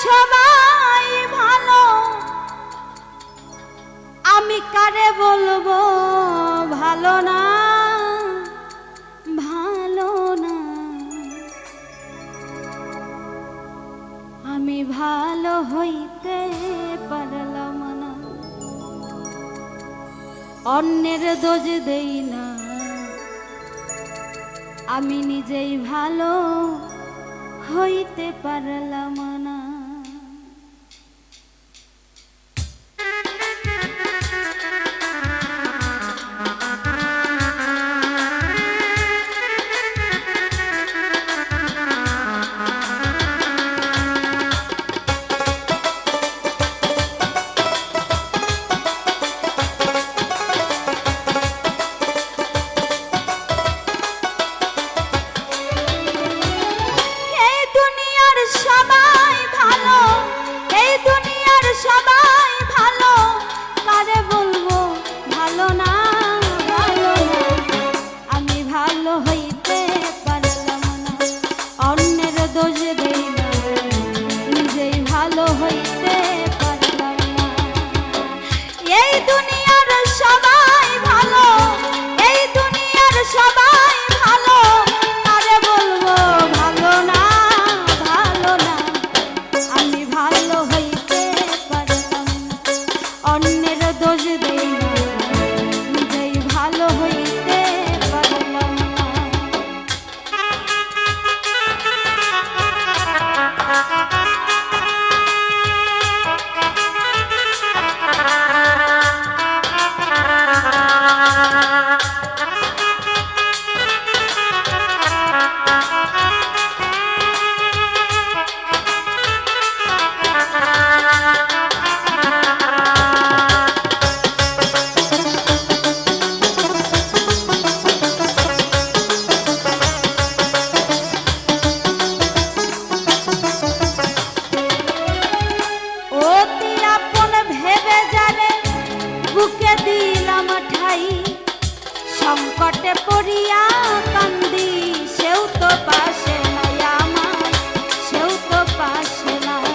সবাই ভালো, আমি কারে বলবো ভালো না, ভালো না। আমি ভালো হইতে পারলাম না, অন্যের দোষ দেই না, আমি নিজেই ভালো হইতে পারলাম না। সংকটে পড়িয়া কান্দি, সেও তো পাশে নাই আমার, সেও তো পাশে নাই।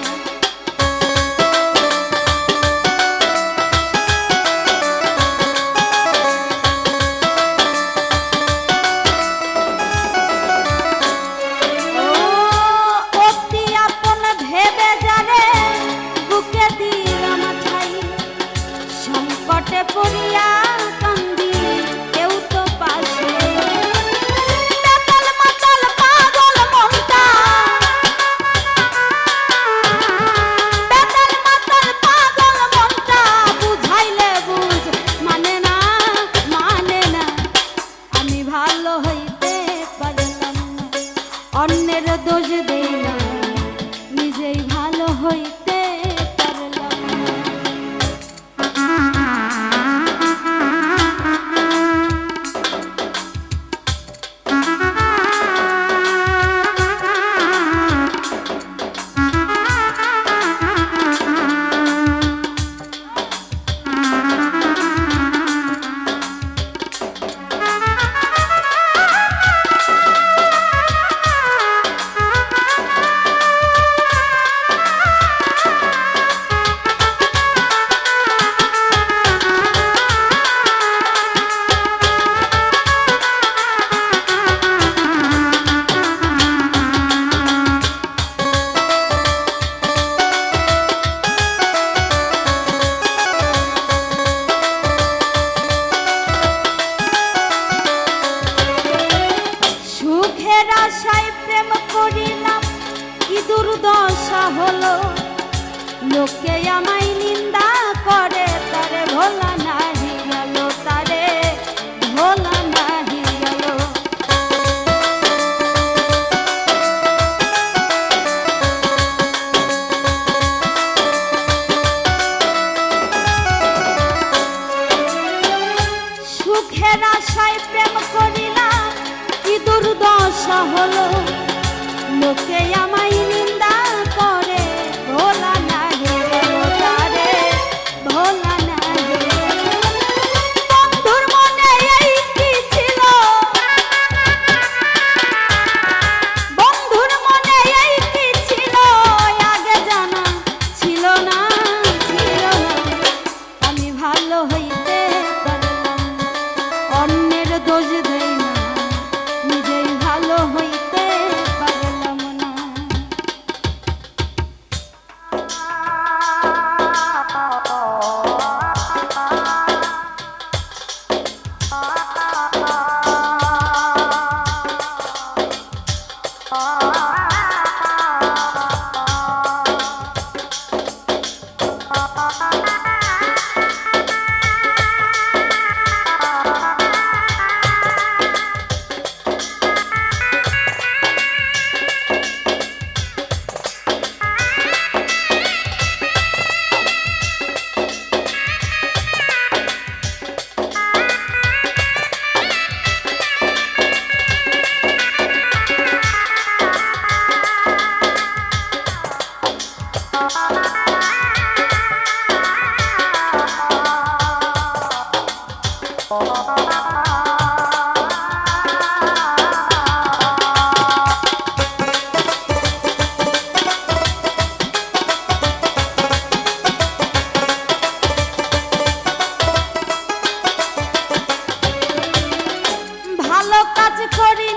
অতি আপন ভেবে যারে বুকে দিলাম ঠাই, সংকটে পড়িয়া কান্দি, কেউ তো পাশে। বেতাল মাতাল পাগল মনটা, বেতাল মাতাল পাগল মনটা, বুঝাইলে বুঝ মানে না, মানে না। আমি ভালো হইতে পারলাম না, অন্যের দোষ দেই না, নিজেই ভালো হইতে পারলাম না। আশায় প্রেম করিলাম, কি দুর্দশা হলো, লোকে আমায় নিন্দা করে, তারে ভোলা নাহি গেল, তারে ভোলা নাহি গেল। সুখের আশায় প্রেম করিলাম, কি দুর্দশা হলো, লোকে আমায় নিন্দা করে, ভোলা নাহি গেল, তারে ভোলা নাহি গেল। বন্ধুর মনে এই কি ছিল, বন্ধুর মনে এই কি ছিল, আগে জানা ভালো কাজ করি